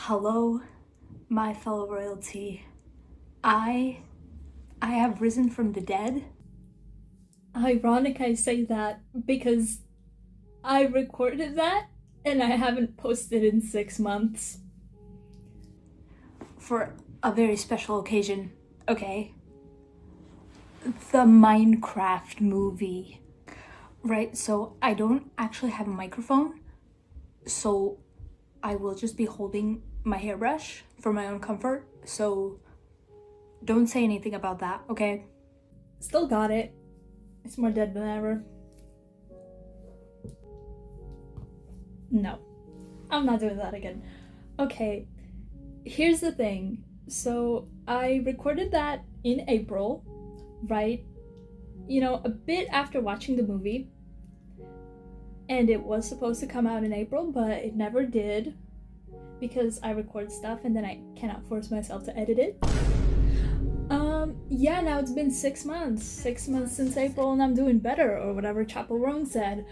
Hello, my fellow royalty. I have risen from the dead. Ironic I say that because I recorded that and I haven't posted in 6 months. For a very special occasion, okay? The Minecraft movie. Right, so I don't actually have a microphone, so I will just be holding my hairbrush for my own comfort, so don't say anything about that, okay? Still got it. It's more dead than ever. No, I'm not doing that again. Okay, here's the thing. So I recorded that in April, right? A bit after watching the movie. And it was supposed to come out in April, but it never did because I record stuff and then I cannot force myself to edit it. Yeah, now it's been 6 months. 6 months since April and I'm doing better, or whatever Chapel Roan said.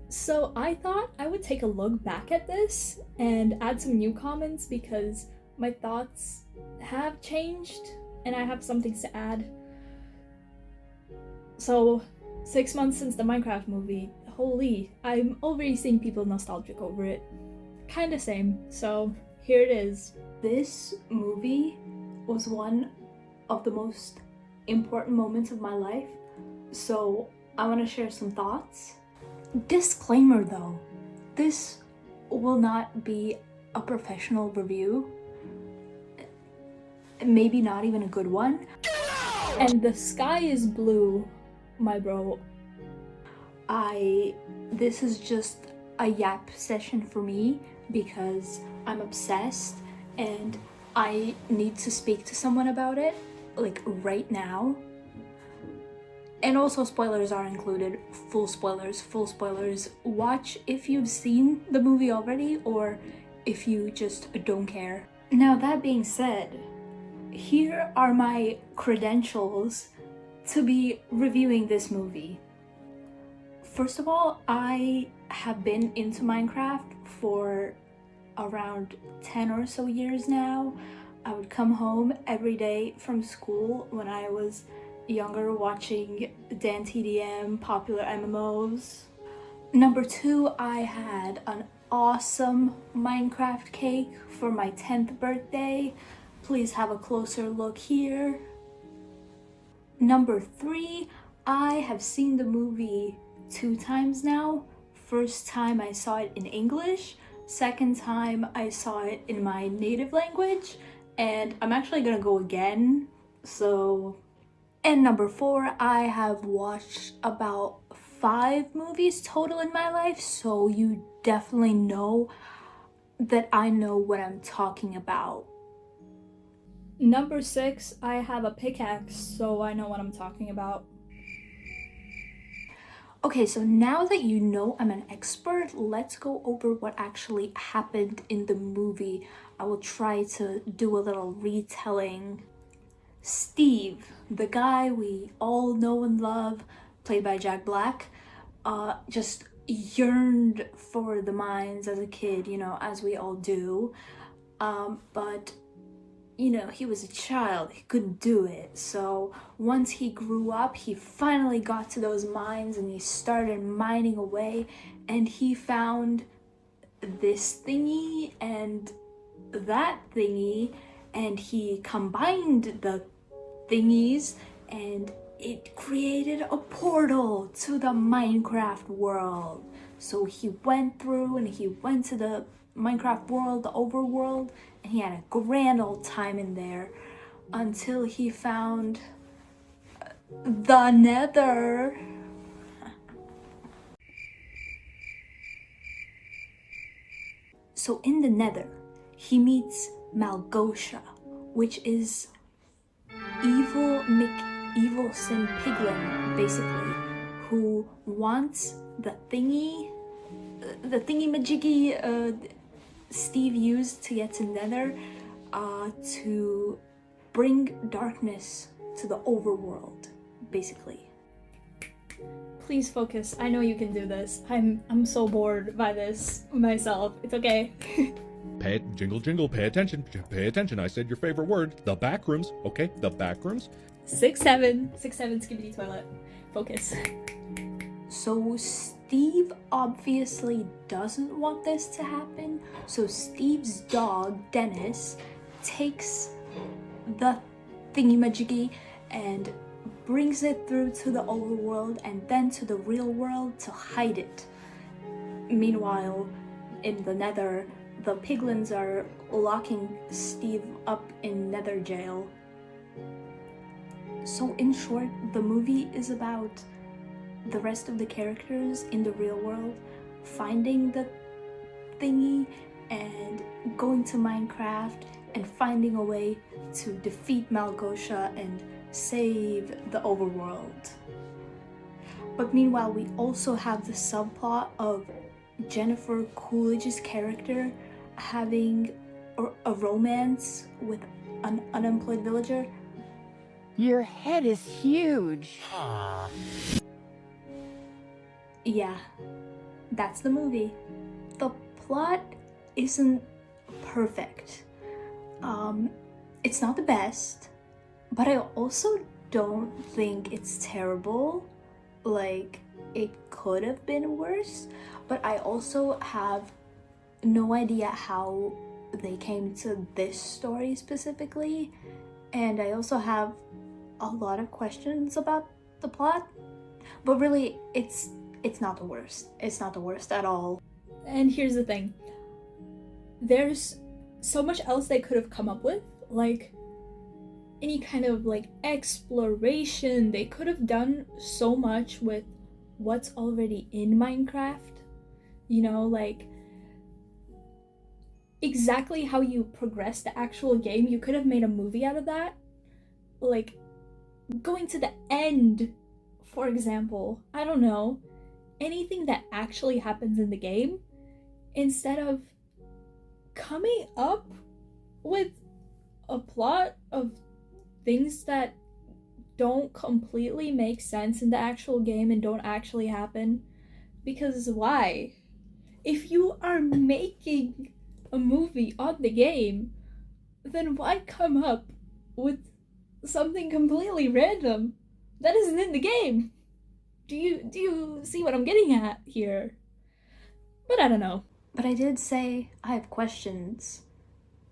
So I thought I would take a look back at this and add some new comments because my thoughts have changed and I have some things to add. So, 6 months since the Minecraft movie, holy, I'm already seeing people nostalgic over it. Kinda same, so here it is. This movie was one of the most important moments of my life, so I want to share some thoughts. Disclaimer though, this will not be a professional review, maybe not even a good one. And the sky is blue, my bro. This is just a yap session for me because I'm obsessed and I need to speak to someone about it, like right now. And also spoilers are included, full spoilers. Watch if you've seen the movie already or if you just don't care. Now that being said, here are my credentials to be reviewing this movie. First of all, I have been into Minecraft for around 10 or so years now. I would come home every day from school when I was younger watching Dan TDM, popular MMOs. Number 2, I had an awesome Minecraft cake for my 10th birthday. Please have a closer look here. Number 3, I have seen the movie 2 times now. First time I saw it in English, second time I saw it in my native language, and I'm actually gonna go again, so... And number 4, I have watched about 5 movies total in my life, so you definitely know that I know what I'm talking about. Number 6, I have a pickaxe, so I know what I'm talking about. Okay, so now that you know I'm an expert, let's go over what actually happened in the movie. I will try to do a little retelling. Steve, the guy we all know and love, played by Jack Black, just yearned for the mines as a kid, as we all do. But he was a child, he couldn't do it. So once he grew up, he finally got to those mines and he started mining away, and he found this thingy and that thingy, and he combined the thingies and it created a portal to the Minecraft world. So he went through and he went to the Minecraft world, the overworld, and he had a grand old time in there until he found the Nether. So in the Nether, he meets Malgosha, which is evil Sim Piglin, basically, who wants the thingy majiggy Steve used to get to Nether, to bring darkness to the overworld, basically. Please focus. I know you can do this. I'm so bored by this myself. It's okay. Jingle, jingle, pay attention, I said your favorite word, the back rooms, okay, the back rooms. 6'7", 6'7", skibidi toilet. Focus. So Steve obviously doesn't want this to happen, so Steve's dog, Dennis, takes the thingy-majiggy and brings it through to the overworld and then to the real world to hide it. Meanwhile, in the Nether, the piglins are locking Steve up in Nether jail. So in short, the movie is about the rest of the characters in the real world finding the thingy and going to Minecraft and finding a way to defeat Malgosha and save the overworld. But meanwhile, we also have the subplot of Jennifer Coolidge's character having a romance with an unemployed villager. Your head is huge. Yeah, that's the movie. The plot isn't perfect. It's not the best, but I also don't think it's terrible. Like, it could have been worse, but I also have no idea how they came to this story specifically, and I also have a lot of questions about the plot, but really, it's not the worst. It's not the worst at all. And here's the thing. There's so much else they could have come up with, like any kind of like exploration. They could have done so much with what's already in Minecraft. You know, like exactly how you progress the actual game. You could have made a movie out of that. Like going to the end, for example. I don't know. Anything that actually happens in the game, instead of coming up with a plot of things that don't completely make sense in the actual game and don't actually happen. Because why? If you are making a movie on the game, then why come up with something completely random that isn't in the game? Do you see what I'm getting at here? But I don't know. But I did say I have questions.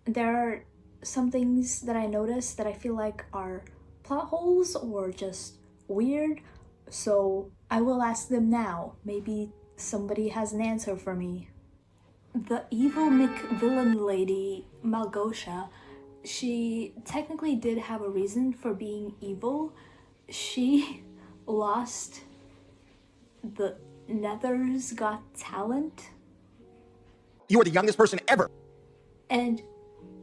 There are some things that I noticed that I feel like are plot holes or just weird, so I will ask them now. Maybe somebody has an answer for me. The evil McVillain lady, Malgosha, she technically did have a reason for being evil. She lost the Nether's Got Talent. You are the youngest person ever. And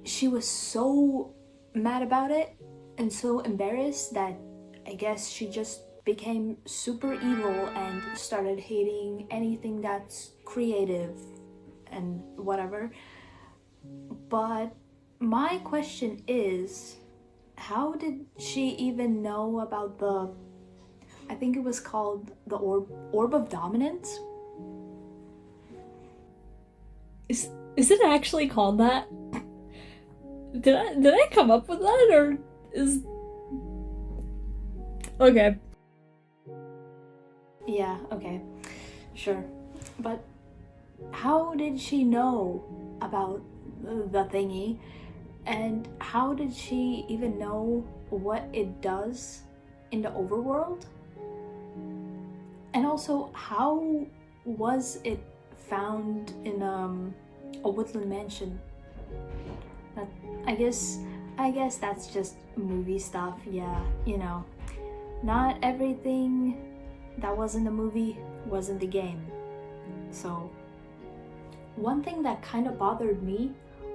she was so mad about it and so embarrassed that I guess she just became super evil and started hating anything that's creative and whatever. But my question is, how did she even know about the, I think it was called the orb of dominance? Is it actually called that? Did I come up with that, or is... Okay. Yeah, okay. Sure. But how did she know about the thingy? And how did she even know what it does in the overworld? And also, how was it found in a woodland mansion? That, I guess that's just movie stuff. Yeah, you know, not everything that was in the movie was in the game. So one thing that kind of bothered me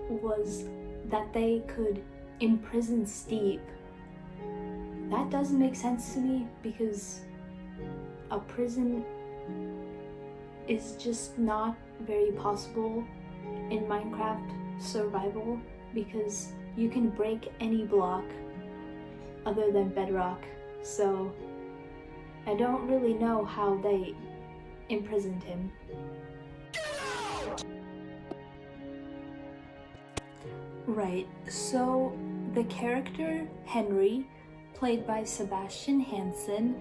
was that they could imprison Steve. That doesn't make sense to me because a prison is just not very possible in Minecraft survival because you can break any block other than bedrock. So I don't really know how they imprisoned him. Right, so the character Henry, played by Sebastian Hansen,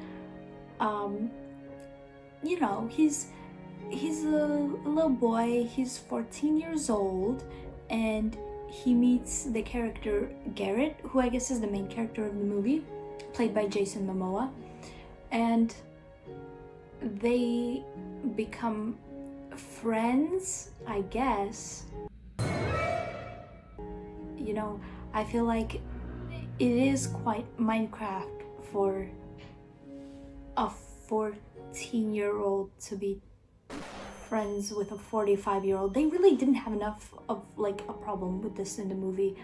you know, he's a little boy, he's 14 years old, and he meets the character Garrett, who I guess is the main character of the movie, played by Jason Momoa, and they become friends, I guess. You know, I feel like it is quite Minecraft for a 14-year-old to be friends with a 45-year-old. They really didn't have enough of like a problem with this in the movie.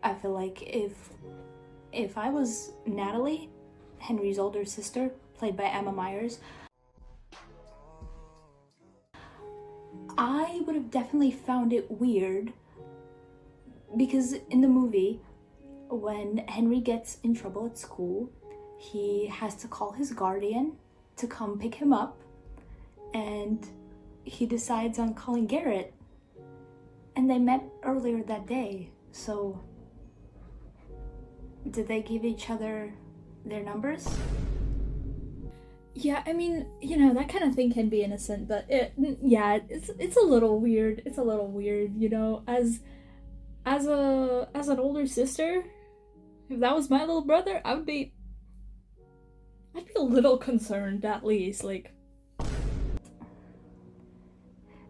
I feel like if I was Natalie, Henry's older sister, played by Emma Myers, I would have definitely found it weird, because in the movie, when Henry gets in trouble at school, he has to call his guardian to come pick him up, and he decides on calling Garrett, and they met earlier that day. So did they give each other their numbers? Yeah, I mean, you know, that kind of thing can be innocent, but it's a little weird. It's a little weird, you know, as an older sister, if that was my little brother, I'd be a little concerned, at least, like.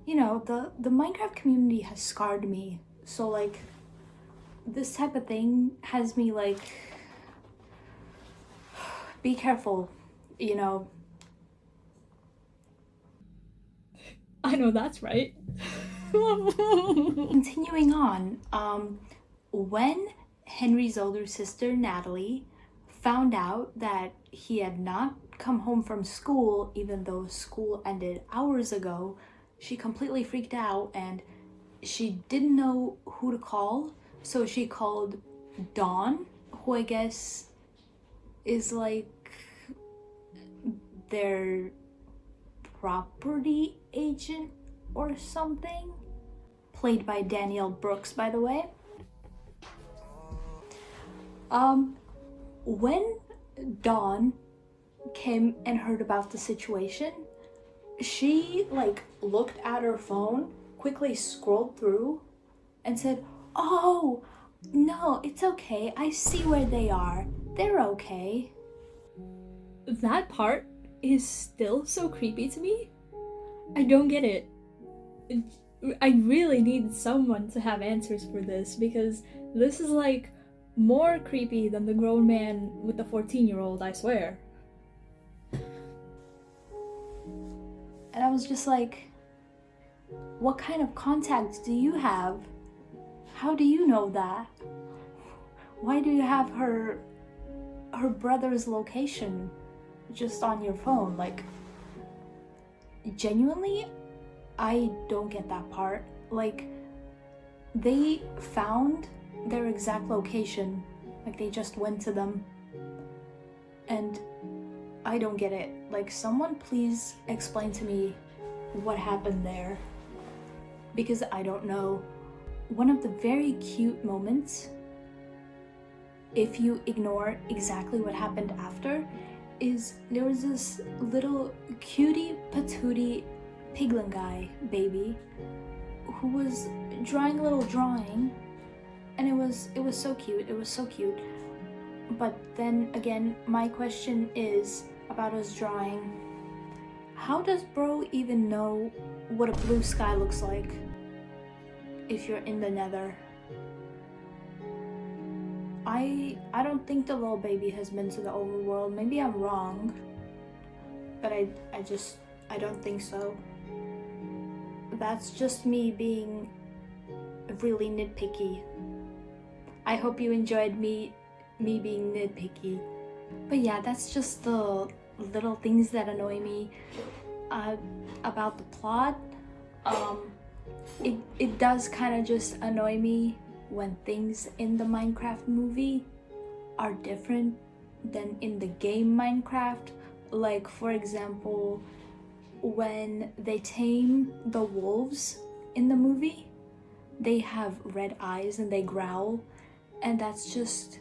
You know, the Minecraft community has scarred me, so like this type of thing has me like, be careful, you know. I know that's right. Continuing on, when Henry's older sister Natalie found out that he had not come home from school even though school ended hours ago, she completely freaked out and she didn't know who to call, so she called Dawn, who I guess is like their property agent or something, played by Danielle Brooks, by the way. When Dawn came and heard about the situation, she like looked at her phone, quickly scrolled through, and said, "Oh, no, it's okay. I see where they are. They're okay." That part is still so creepy to me. I don't get it. I really need someone to have answers for this, because this is like more creepy than the grown man with the 14-year-old, I swear. And I was just like, what kind of contacts do you have? How do you know that? Why do you have her brother's location just on your phone? Like, genuinely, I don't get that part. Like, they found their exact location, like they just went to them, and I don't get it. Like, someone please explain to me what happened there, because I don't know. One of the very cute moments, if you ignore exactly what happened after, is there was this little cutie patootie piglin guy baby who was drawing a little drawing, and it was so cute. It was so cute. But then again, my question is about his drawing. How does bro even know what a blue sky looks like if you're in the nether? I don't think the little baby has been to the overworld. Maybe I'm wrong, but I don't think so. That's just me being really nitpicky. I hope you enjoyed me being nitpicky. But yeah, that's just the little things that annoy me about the plot. It does kind of just annoy me when things in the Minecraft movie are different than in the game Minecraft. Like, for example, when they tame the wolves in the movie, they have red eyes and they growl, and that's just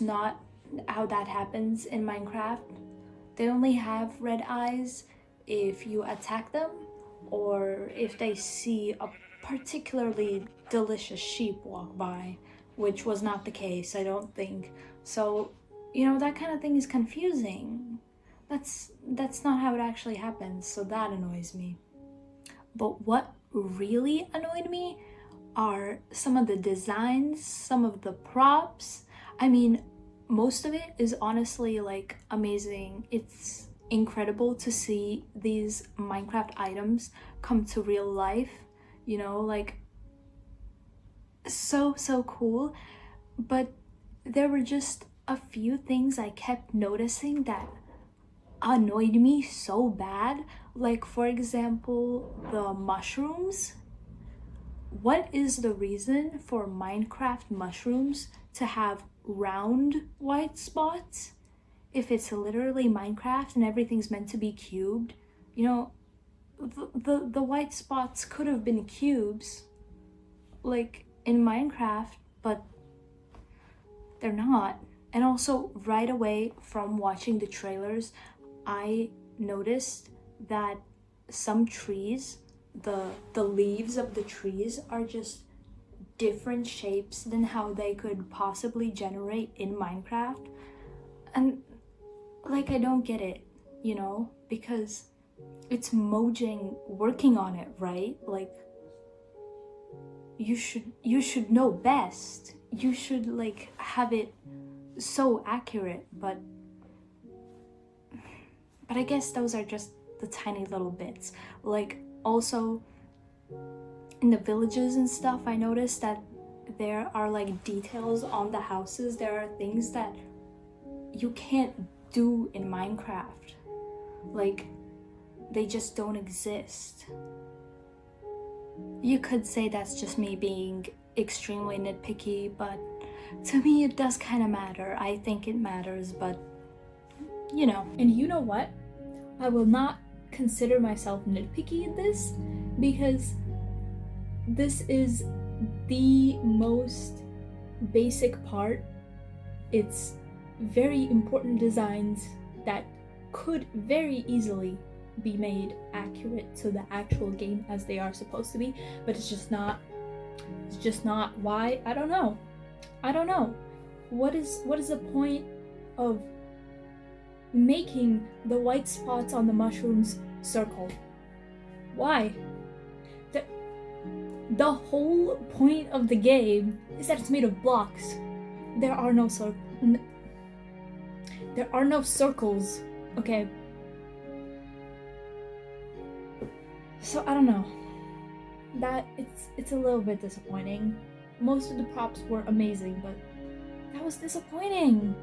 not how that happens in Minecraft. They only have red eyes if you attack them, or if they see a particularly delicious sheep walk by, which was not the case, I don't think. So, you know, that kind of thing is confusing. That's not how it actually happens, so that annoys me. But what really annoyed me are some of the designs, some of the props. I mean, most of it is honestly like amazing. It's incredible to see these Minecraft items come to real life, you know, like so cool. But there were just a few things I kept noticing that annoyed me so bad. Like, for example, the mushrooms. What is the reason for Minecraft mushrooms to have round white spots if it's literally Minecraft and everything's meant to be cubed? You know, the white spots could have been cubes, like in Minecraft, but they're not. And also, right away from watching the trailers, I noticed that some trees, the leaves of the trees are just different shapes than how they could possibly generate in Minecraft. And like, I don't get it, you know, because it's Mojang working on it, right? Like, you should know best. You should like have it so accurate, but I guess those are just the tiny little bits. Like, also in the villages and stuff, I noticed that there are like details on the houses. There are things that you can't do in Minecraft. Like, they just don't exist. You could say that's just me being extremely nitpicky, but to me it does kind of matter. I think it matters, but you know. And you know what? I will not consider myself nitpicky in this, because this is the most basic part. It's very important designs that could very easily be made accurate to the actual game as they are supposed to be, but it's just not. Why? I don't know. What is the point of making the white spots on the mushrooms circle? Why? The whole point of the game is that it's made of blocks. There are no circles, okay? So I don't know. That it's a little bit disappointing. Most of the props were amazing, but that was disappointing.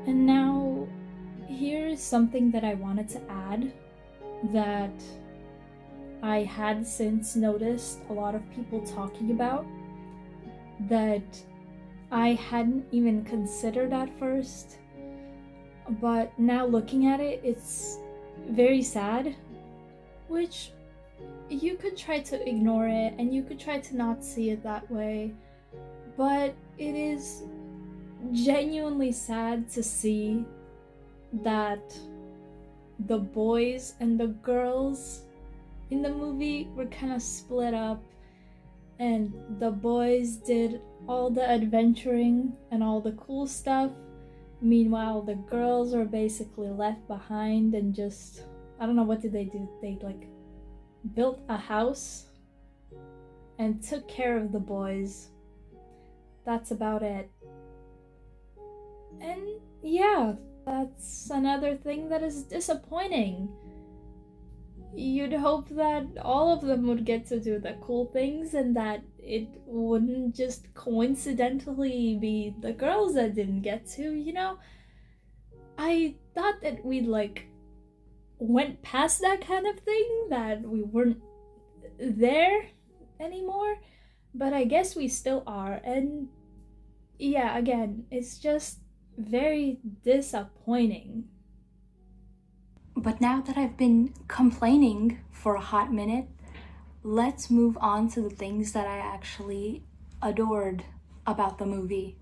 And now here's something that I wanted to add that I had since noticed a lot of people talking about, that I hadn't even considered at first, but now looking at it, it's very sad, which you could try to ignore it and you could try to not see it that way, but it is genuinely sad to see that the boys and the girls in the movie were kind of split up, and the boys did all the adventuring and all the cool stuff. Meanwhile, the girls were basically left behind and just, I don't know, what did they do? They like built a house and took care of the boys. That's about it. And yeah, that's another thing that is disappointing. You'd hope that all of them would get to do the cool things and that it wouldn't just coincidentally be the girls that didn't get to, you know? I thought that we'd like went past that kind of thing, that we weren't there anymore, but I guess we still are. And yeah, again, it's just very disappointing. But now that I've been complaining for a hot minute, let's move on to the things that I actually adored about the movie.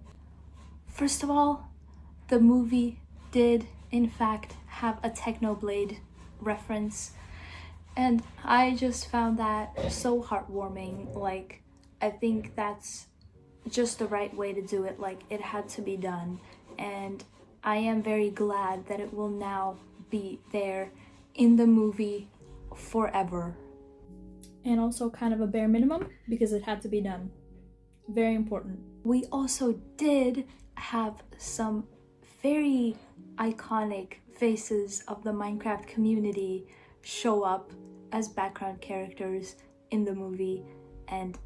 First of all, the movie did in fact have a Technoblade reference, and I just found that so heartwarming. Like, I think that's just the right way to do it. Like, it had to be done, and I am very glad that it will now be there in the movie forever. And also kind of a bare minimum because it had to be done. Very important. We also did have some very iconic faces of the Minecraft community show up as background characters in the movie, and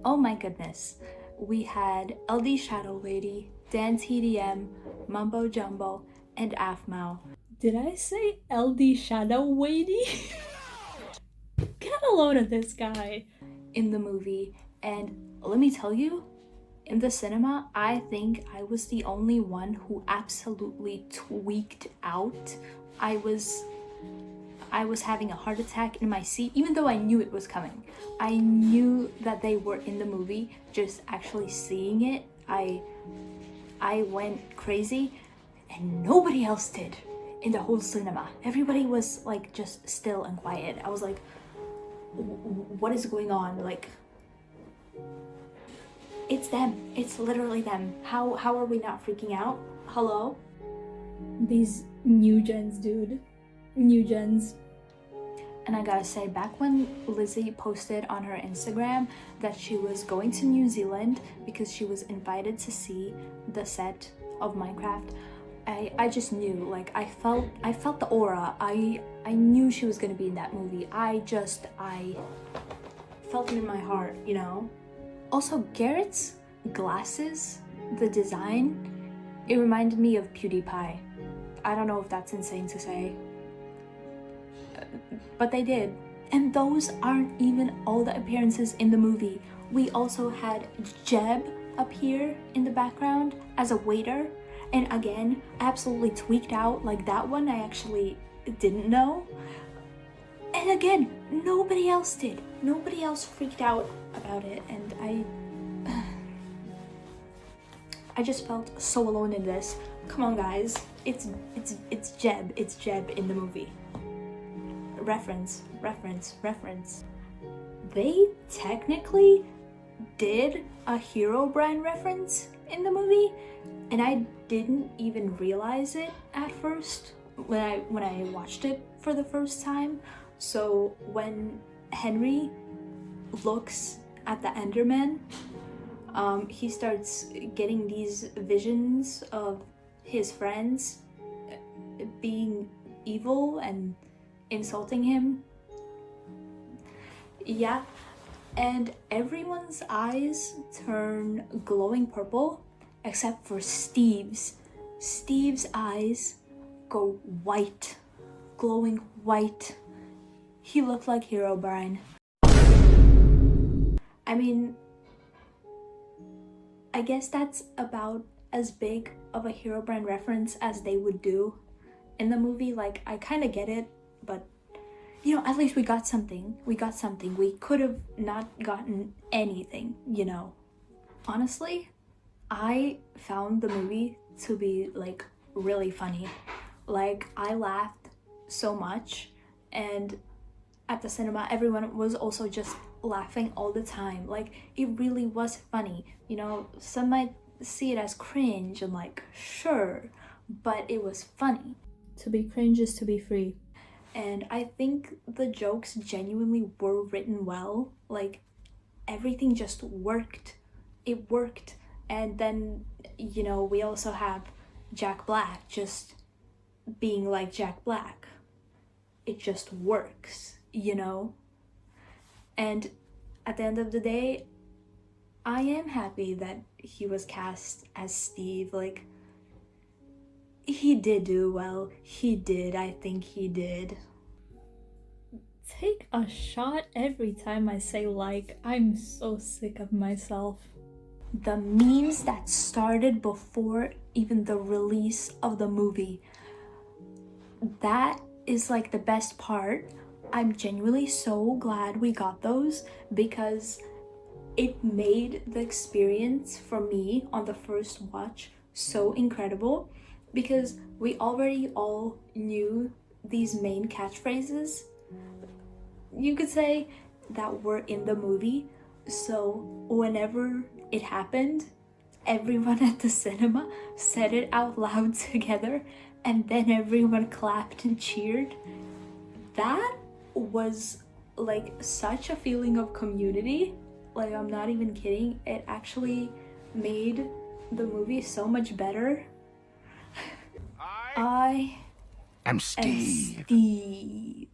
oh my goodness, we had LD Shadow Lady, Dan TDM, Mumbo Jumbo, and Afmao. Did I say LD Shadow Lady? Get a load of this guy. In the movie, and let me tell you, in the cinema, I think I was the only one who absolutely tweaked out. I was having a heart attack in my seat, even though I knew it was coming. I knew that they were in the movie. Just actually seeing it, I went crazy, and nobody else did in the whole cinema. Everybody was like just still and quiet. I was like, what is going on? Like, it's them. It's literally them. How are we not freaking out? Hello? These new gens, dude. New gens. And I gotta say, back when Lizzie posted on her Instagram that she was going to New Zealand because she was invited to see the set of Minecraft, I just knew. Like, I felt the aura. I knew she was gonna be in that movie. I felt it in my heart, you know? Also, Garrett's glasses, the design, it reminded me of PewDiePie. I don't know if that's insane to say, but they did. And those aren't even all the appearances in the movie. We also had Jeb appear in the background as a waiter, and again, absolutely tweaked out. Like, that one I actually didn't know. And again, nobody else did. Nobody else freaked out about it, and I just felt so alone in this. Come on, guys, it's Jeb. It's Jeb in the movie. Reference. They technically did a Herobrine reference in the movie, and I didn't even realize it at first when I watched it for the first time. So when Henry looks at the Enderman, he starts getting these visions of his friends being evil and insulting him. Yeah, and everyone's eyes turn glowing purple except for Steve's. Steve's eyes go white, glowing white. He looked like Herobrine. I mean, I guess that's about as big of a Herobrine reference as they would do in the movie. Like, I kind of get it, but you know, at least we got something. We could have not gotten anything, you know. Honestly, I found the movie to be like really funny. Like, I laughed so much, and at the cinema everyone was also just laughing all the time. Like, it really was funny, you know. Some might see it as cringe, and like, sure, but it was funny. To be cringe is to be free. And I think the jokes genuinely were written well. Like, everything just worked. It worked. And then, you know, we also have Jack Black just being like Jack Black. It just works, you know? And at the end of the day, I am happy that he was cast as Steve. Like, he did do well. He did. I think he did. Take a shot every time I say like. I'm so sick of myself. The memes that started before even the release of the movie, that is like the best part I'm genuinely so glad we got those because it made the experience for me on the first watch so incredible, because we already all knew these main catchphrases, you could say, that were in the movie. So whenever it happened, everyone at the cinema said it out loud together, and then everyone clapped and cheered. That was like such a feeling of community. Like, I'm not even kidding. It actually made the movie so much better. I I'm am Steve. Steve.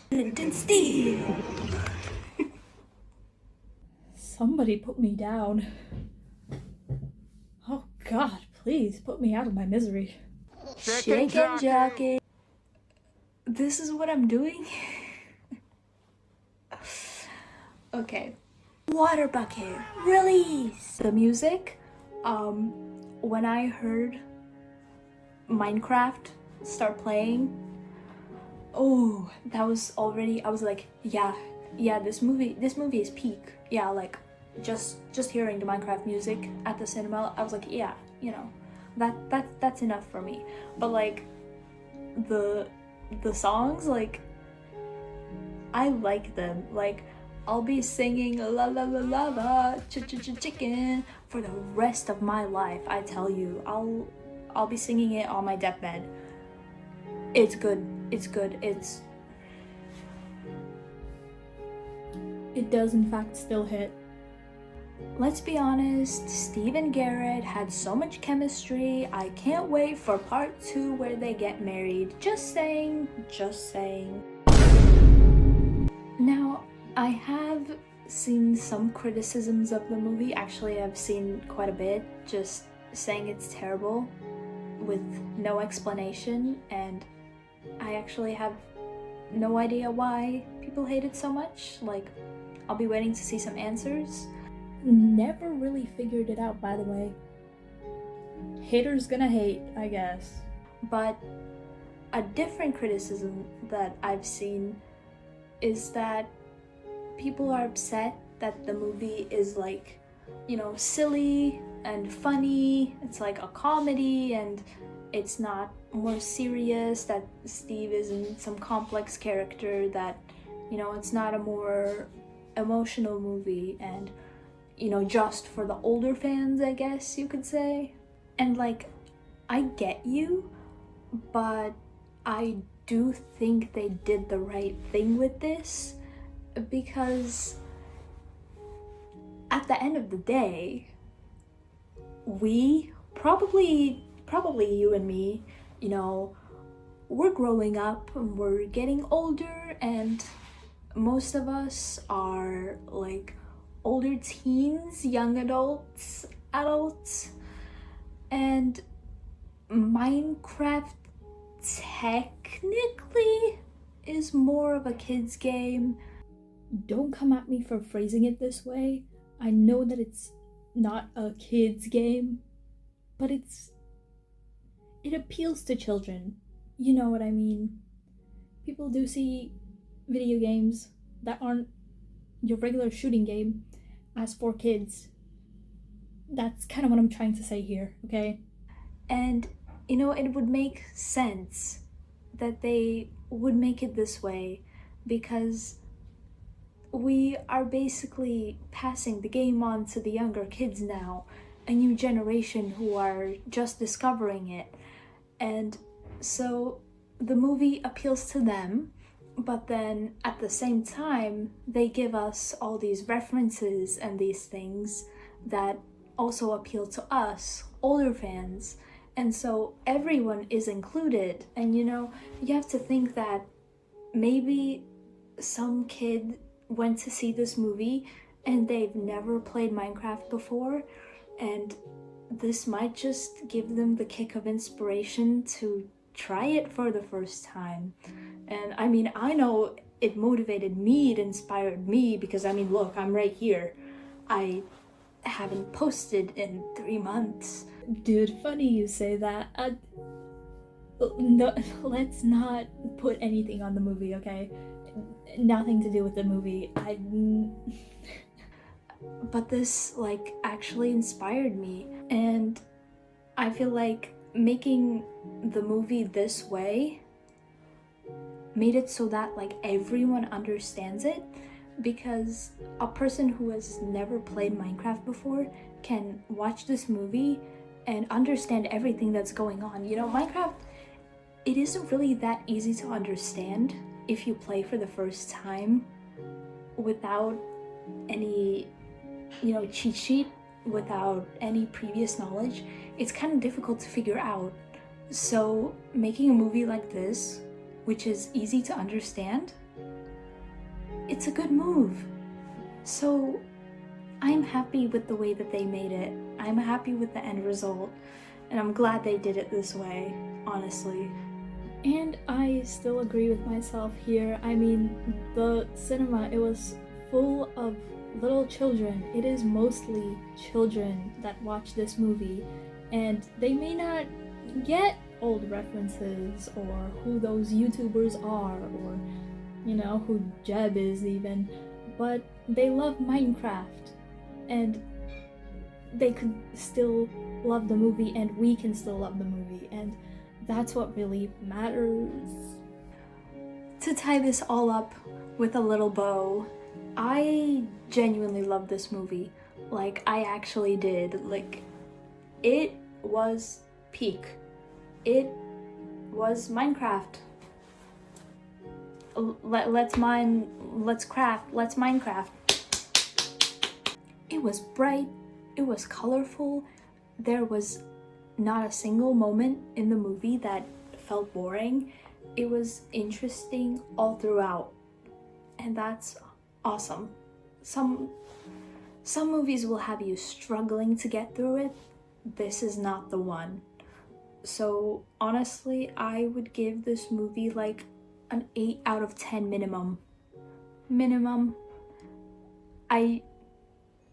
Clinton Steve. Somebody put me down. Oh God, please put me out of my misery. Chicken jockey. This is what I'm doing? Okay. Water bucket, release! The music, when I heard Minecraft start playing, oh, that was already, I was like, yeah, this movie is peak. Yeah, like, just hearing the Minecraft music at the cinema, I was like, yeah, you know, that's enough for me. But like, the songs, like, I like them. Like, I'll be singing la la la la la chicken for the rest of my life. I tell you, I'll be singing it on my deathbed. It's good. It does in fact still hit. Let's be honest, Steve and Garrett had so much chemistry. I can't wait for part 2 where they get married. Just saying. Now, I have seen some criticisms of the movie. Actually, I've seen quite a bit, just saying it's terrible with no explanation, and I actually have no idea why people hate it so much. Like, I'll be waiting to see some answers. Never really figured it out, by the way. Haters gonna hate, I guess. But a different criticism that I've seen is that people are upset that the movie is, like, you know, silly and funny. It's like a comedy and it's not more serious, that Steve isn't some complex character, that, you know, it's not a more emotional movie and, you know, just for the older fans, I guess you could say. And like, I get you, but I do think they did the right thing with this, because at the end of the day, we probably you and me, you know, we're growing up and we're getting older, and most of us are like older teens, young adults, and Minecraft technically is more of a kid's game. Don't come at me for phrasing it this way. I know that it's not a kid's game, but it appeals to children. You know what I mean? People do see video games that aren't your regular shooting game as for kids. That's kind of what I'm trying to say here, okay? And, you know, it would make sense that they would make it this way, because we are basically passing the game on to the younger kids now, a new generation who are just discovering it. And so the movie appeals to them, but then at the same time, they give us all these references and these things that also appeal to us, older fans. And so everyone is included. And, you know, you have to think that maybe some kid went to see this movie and they've never played Minecraft before, and this might just give them the kick of inspiration to try it for the first time. And I mean, I know it motivated me, it inspired me, because I mean, look, I'm right here. I haven't posted in 3 months. Dude, funny you say that. No, let's not put anything on the movie, okay? Nothing to do with the movie. But this like actually inspired me, and I feel like making the movie this way made it so that like everyone understands it, because a person who has never played Minecraft before can watch this movie and understand everything that's going on. You know, Minecraft, it isn't really that easy to understand if you play for the first time without any, you know, cheat sheet, without any previous knowledge. It's kind of difficult to figure out. So making a movie like this, which is easy to understand, it's a good move. So I'm happy with the way that they made it. I'm happy with the end result, and I'm glad they did it this way, honestly. And I still agree with myself here. I mean, the cinema, it was full of little children. It is mostly children that watch this movie, and they may not get old references or who those YouTubers are, or, you know, who Jeb is even, but they love Minecraft, and they could still love the movie, and we can still love the movie, and that's what really matters. To tie this all up with a little bow, I genuinely love this movie. Like, I actually did. Like, it was peak. It was Minecraft. Let's Minecraft. It was bright, it was colorful, there was not a single moment in the movie that felt boring. It was interesting all throughout, and that's awesome. Some movies will have you struggling to get through it. This is not the one. So honestly, I would give this movie like an 8 out of 10 minimum.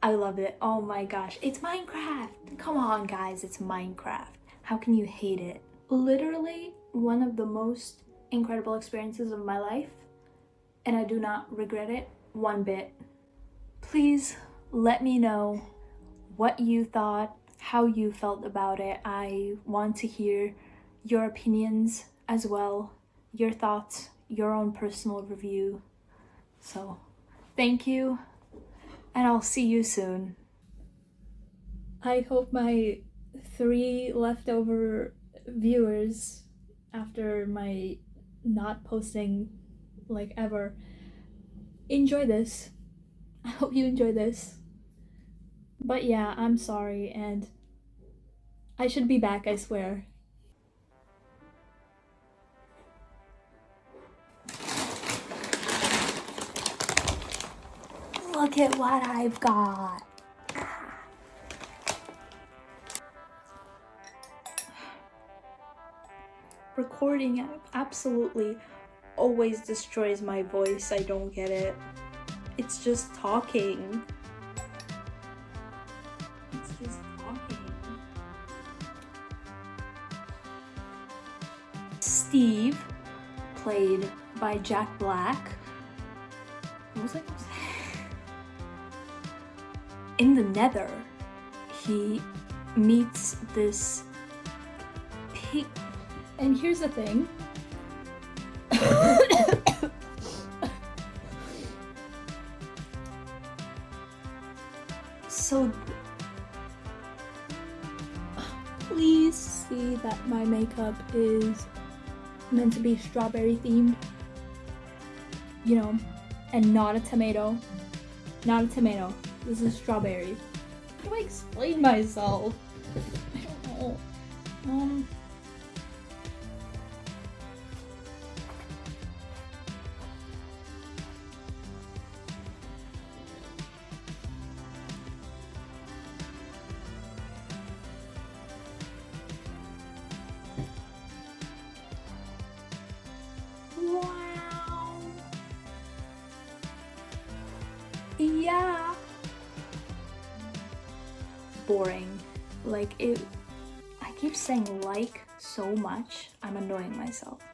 I love it. Oh my gosh, it's Minecraft. Come on guys, it's Minecraft. How can you hate it? Literally one of the most incredible experiences of my life, and I do not regret it one bit. Please let me know what you thought, how you felt about it. I want to hear your opinions as well, your thoughts, your own personal review. So, thank you, and I'll see you soon. I hope my 3 leftover viewers after my not posting like ever enjoy this. I hope you enjoy this. But yeah, I'm sorry, and I should be back, I swear. Look at what I've got. Recording absolutely always destroys my voice. I don't get it. It's just talking. It's just talking. Steve, played by Jack Black. What was I gonna say? In the Nether, he meets this pig. And here's the thing. So Please see that my makeup is meant to be strawberry themed. You know, and not a tomato. Not a tomato. This is strawberry. How do I explain myself? I don't know. wow. Yeah. Boring. Like it. I keep saying like so much, I'm annoying myself.